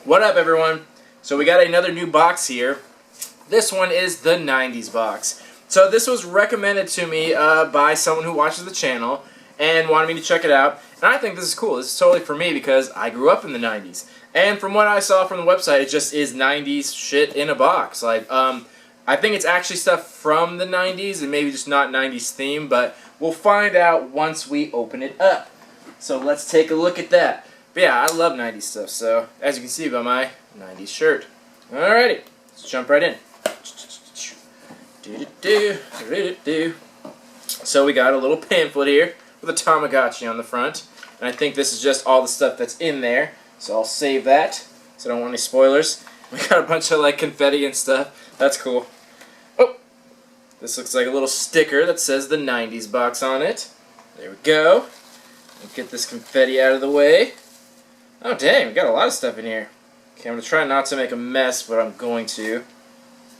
What up, everyone? So we got another new box here. This one is the 90s box. So this was recommended to me by someone who watches the channel and wanted me to check it out. And I think this is cool. This is totally for me because I grew up in the 90s. And from what I saw from the website, it just is 90s shit in a box. Like, I think it's actually stuff from the 90s and maybe just not 90s theme, but we'll find out once we open it up. So let's take a look at that. But yeah, I love 90s stuff, so as you can see by my 90s shirt. Alrighty, let's jump right in. So we got a little pamphlet here with a Tamagotchi on the front. And I think this is just all the stuff that's in there. So I'll save that, so I don't want any spoilers. We got a bunch of like confetti and stuff. That's cool. Oh, this looks like a little sticker that says the 90s box on it. There we go. We'll get this confetti out of the way. Oh dang, we got a lot of stuff in here. Okay, I'm going to try not to make a mess, but I'm going to.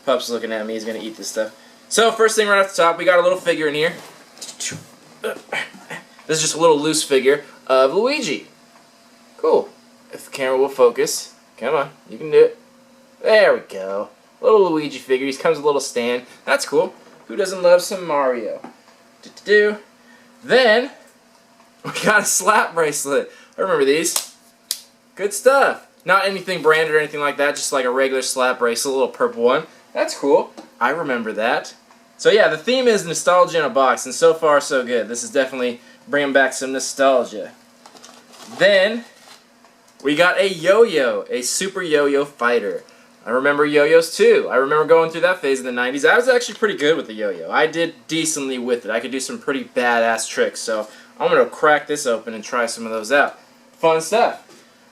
Pup's looking at me, he's going to eat this stuff. So, first thing right off the top, we got a little figure in here. This is just a little loose figure of Luigi. Cool. If the camera will focus. Come on, you can do it. There we go. Little Luigi figure, he comes with a little stand. That's cool. Who doesn't love some Mario? Then, we got a slap bracelet. I remember these. Good stuff. Not anything branded or anything like that, just like a regular slap bracelet, a little purple one. That's cool. I remember that. So yeah, the theme is nostalgia in a box, and so far so good. This is definitely bringing back some nostalgia. Then, we got a yo-yo, a super yo-yo fighter. I remember yo-yos too. I remember going through that phase in the 90s. I was actually pretty good with the yo-yo. I did decently with it. I could do some pretty badass tricks, so I'm going to crack this open and try some of those out. Fun stuff.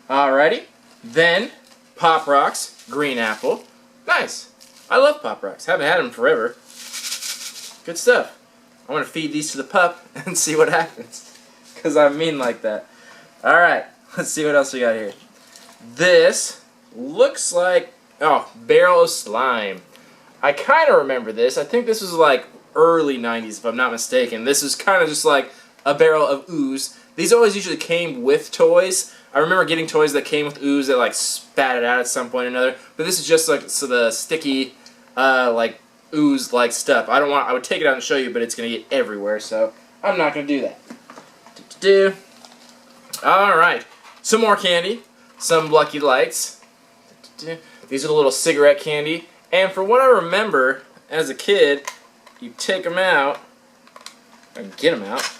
Alrighty. Then, Pop Rocks, green apple. Nice. I love Pop Rocks. Haven't had them forever. Good stuff. I'm going to feed these to the pup and see what happens. Because I'm mean like that. Alright, let's see what else we got here. This looks like, oh, barrel of slime. I kind of remember this. I think this was like early 90s if I'm not mistaken. This is kind of just like a barrel of ooze. These always usually came with toys. I remember getting toys that came with ooze that like spat it out at some point or another. But this is just like so the sticky, like ooze like stuff. I would take it out and show you, but it's gonna get everywhere, so I'm not gonna do that. All right, some more candy, some Lucky Lights. These are the little cigarette candy, and from what I remember as a kid, you take them out. I can get them out.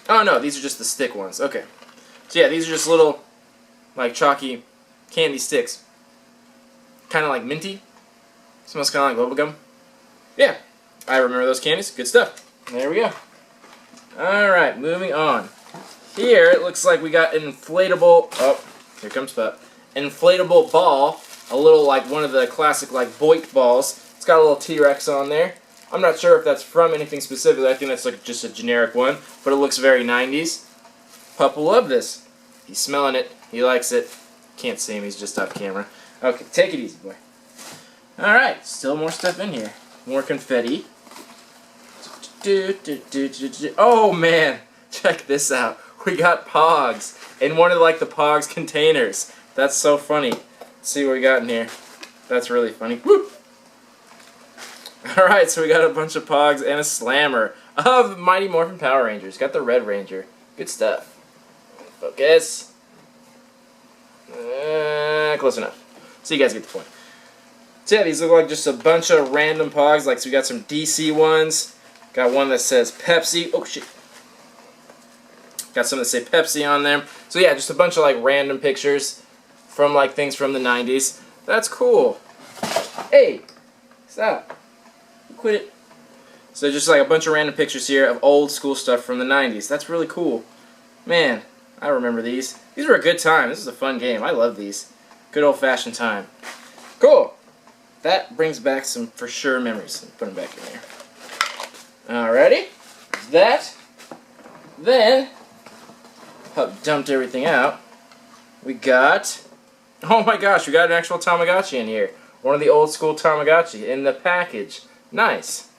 Oh no, these are just the stick ones. Okay. So yeah, these are just little, like, chalky candy sticks. Kind of like minty. Smells kind of like bubblegum. Yeah, I remember those candies. Good stuff. There we go. Alright, moving on. Here, it looks like we got an inflatable, oh, here comes Pup. Inflatable ball. A little, like, one of the classic, like, Boit balls. It's got a little T-Rex on there. I'm not sure if that's from anything specific. I think that's, like, just a generic one. But it looks very 90s. Pup will love this. He's smelling it. He likes it. Can't see him. He's just off camera. Okay, take it easy, boy. Alright, still more stuff in here. More confetti. Oh, man. Check this out. We got Pogs in one of, like, the Pogs containers. That's so funny. Let's see what we got in here. That's really funny. Woo! Alright, so we got a bunch of Pogs and a Slammer of Mighty Morphin Power Rangers. Got the Red Ranger. Good stuff. Focus. Close enough. So you guys get the point. So yeah, these look like just a bunch of random Pogs. Like, so we got some DC ones. Got one that says Pepsi. Oh, shit. Got some that say Pepsi on them. So yeah, just a bunch of like random pictures from like things from the 90s. That's cool. Hey, stop. Quit it. So just like a bunch of random pictures here of old school stuff from the 90s. That's really cool. Man, I remember these. These were a good time. This is a fun game. I love these. Good old-fashioned time. Cool. That brings back some for sure memories. Put them back in there. Alrighty. That. Then, Pup dumped everything out. We got, oh my gosh, we got an actual Tamagotchi in here. One of the old school Tamagotchi in the package. Nice.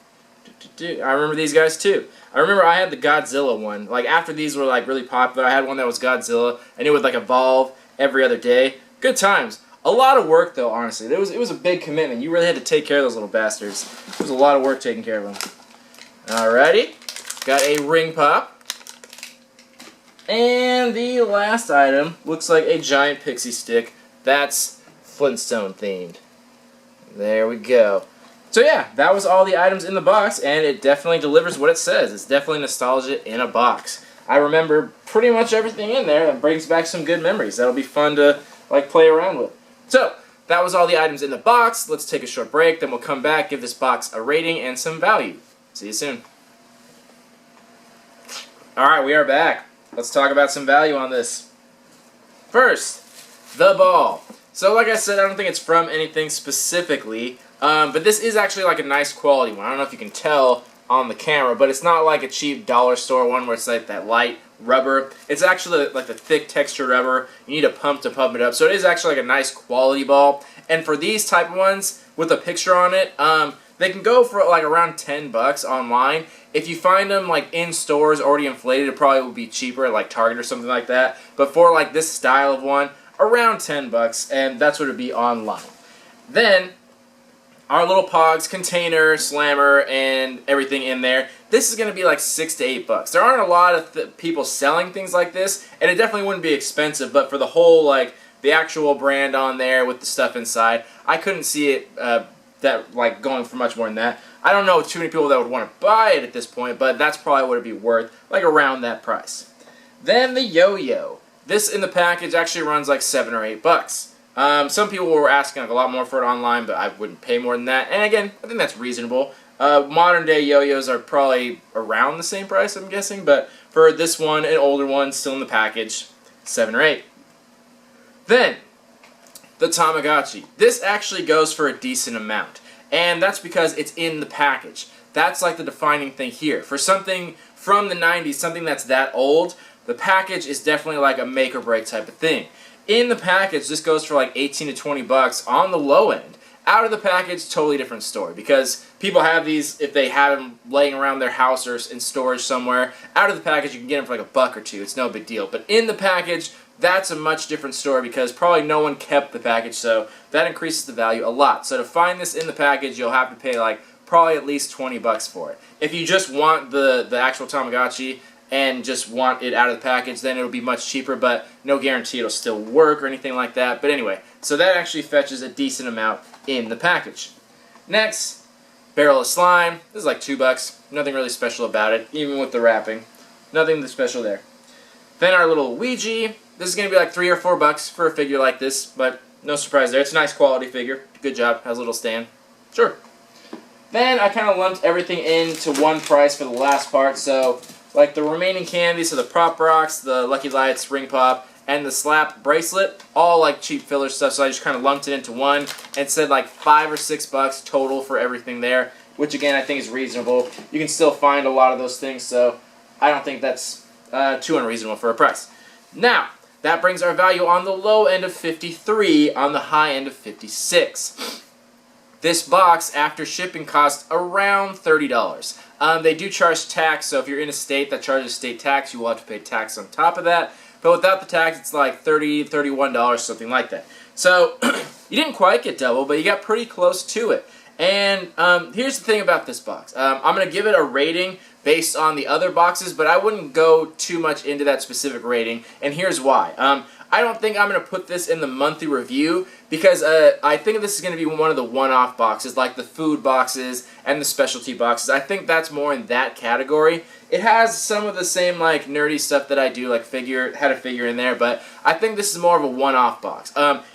I remember these guys too. I remember I had the Godzilla one. Like after these were like really popular, I had one that was Godzilla, and it would like evolve every other day. Good times. A lot of work though, honestly. It was a big commitment. You really had to take care of those little bastards. It was a lot of work taking care of them. Alrighty. Got a ring pop. And the last item looks like a giant pixie stick. That's Flintstone themed. There we go. So yeah, that was all the items in the box, and it definitely delivers what it says. It's definitely nostalgia in a box. I remember pretty much everything in there. That brings back some good memories. That'll be fun to like play around with. So that was all the items in the box. Let's take a short break, then we'll come back, give this box a rating and some value. See you soon. Alright, we are back. Let's talk about some value on this. First, the ball. So like I said, I don't think it's from anything specifically, but this is actually like a nice quality one. I don't know if you can tell on the camera, but it's not like a cheap dollar store one where it's like that light rubber. It's actually like the thick texture rubber. You need a pump to pump it up. So it is actually like a nice quality ball. And for these type of ones with a picture on it, they can go for like around $10 online. If you find them like in stores already inflated, it probably would be cheaper at like Target or something like that. But for like this style of one, around $10, and that's what it'd be online. Then our little Pogs container, slammer, and everything in there. This is going to be like $6 to $8. There aren't a lot of people selling things like this, and it definitely wouldn't be expensive. But for the whole like the actual brand on there with the stuff inside, I couldn't see it that like going for much more than that. I don't know too many people that would want to buy it at this point, but that's probably what it'd be worth, like around that price. Then the yo-yo. This in the package actually runs like $7 or $8. Some people were asking like a lot more for it online, but I wouldn't pay more than that. And again, I think that's reasonable. Modern day yo-yos are probably around the same price, I'm guessing, but for this one, an older one, still in the package, $7 or $8. Then, the Tamagotchi. This actually goes for a decent amount, and that's because it's in the package. That's like the defining thing here. For something from the 90s, something that's that old, the package is definitely like a make or break type of thing. In the package, this goes for like 18 to $20 on the low end. Out of the package, totally different story, because people have these if they have them laying around their house or in storage somewhere. Out of the package, you can get them for like $1 or $2. It's no big deal. But in the package, that's a much different story because probably no one kept the package, so that increases the value a lot. So to find this in the package, you'll have to pay like probably at least $20 for it. If you just want the actual Tamagotchi and just want it out of the package, then it'll be much cheaper, but no guarantee it'll still work or anything like that. But anyway, so that actually fetches a decent amount in the package. Next, barrel of slime. This is like $2. Nothing really special about it, even with the wrapping. Nothing special there. Then our little Ouija. This is going to be like $3 or $4 for a figure like this, but no surprise there. It's a nice quality figure. Good job. Has a little stand. Sure. Then I kind of lumped everything into one price for the last part, so like the remaining candies, so the Prop Rocks, the Lucky Lights, Ring Pop, and the Slap bracelet, all like cheap filler stuff, so I just kind of lumped it into one and said like $5 or $6 total for everything there, which again I think is reasonable. You can still find a lot of those things, so I don't think that's too unreasonable for a price. Now, that brings our value on the low end of 53, on the high end of 56. This box, after shipping, costs around $30. They do charge tax, so if you're in a state that charges state tax, you will have to pay tax on top of that. But without the tax, it's like $30, $31, something like that. So, you didn't quite get double, but you got pretty close to it. And here's the thing about this box. I'm going to give it a rating based on the other boxes, but I wouldn't go too much into that specific rating, and here's why. I don't think I'm going to put this in the monthly review because I think this is going to be one of the one-off boxes, like the food boxes and the specialty boxes. I think that's more in that category. It has some of the same like nerdy stuff that I do, like had a figure in there, but I think this is more of a one-off box.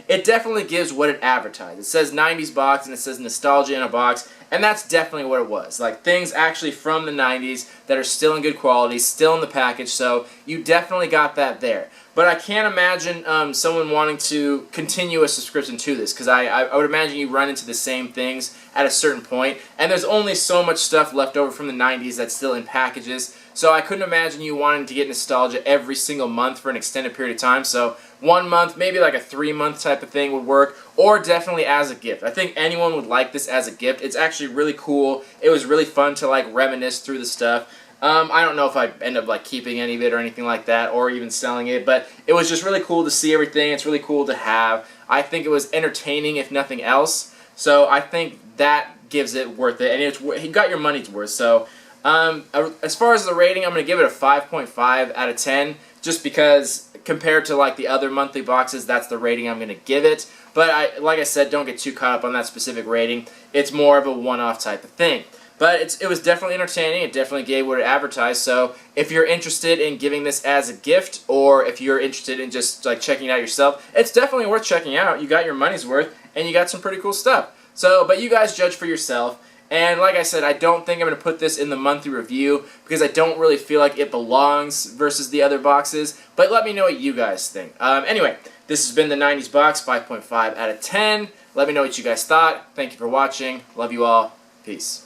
It definitely gives what it advertised. It says 90s box and it says nostalgia in a box, and that's definitely what it was. Like things actually from the 90s that are still in good quality, still in the package, so you definitely got that there. But I can't imagine someone wanting to continue a subscription to this, because I would imagine you run into the same things at a certain point, and there's only so much stuff left over from the 90s that's still in packages, so I couldn't imagine you wanting to get nostalgia every single month for an extended period of time. So 1 month, maybe like a 3-month type of thing would work, or definitely as a gift. I think anyone would like this as a gift. It's actually really cool. It was really fun to like reminisce through the stuff. I don't know if I'd end up like keeping any of it or anything like that, or even selling it, but it was just really cool to see everything. It's really cool to have. I think it was entertaining, if nothing else. So I think that gives it worth it, and you got your money's worth. So as far as the rating, I'm going to give it a 5.5 out of 10, just because compared to like the other monthly boxes, that's the rating I'm going to give it. But like I said, don't get too caught up on that specific rating. It's more of a one-off type of thing. But it was definitely entertaining. It definitely gave what it advertised. So if you're interested in giving this as a gift, or if you're interested in just like checking it out yourself, it's definitely worth checking out. You got your money's worth, and you got some pretty cool stuff. So, but you guys judge for yourself. And like I said, I don't think I'm going to put this in the monthly review because I don't really feel like it belongs versus the other boxes. But let me know what you guys think. Anyway, this has been the 90s box, 5.5 out of 10. Let me know what you guys thought. Thank you for watching. Love you all. Peace.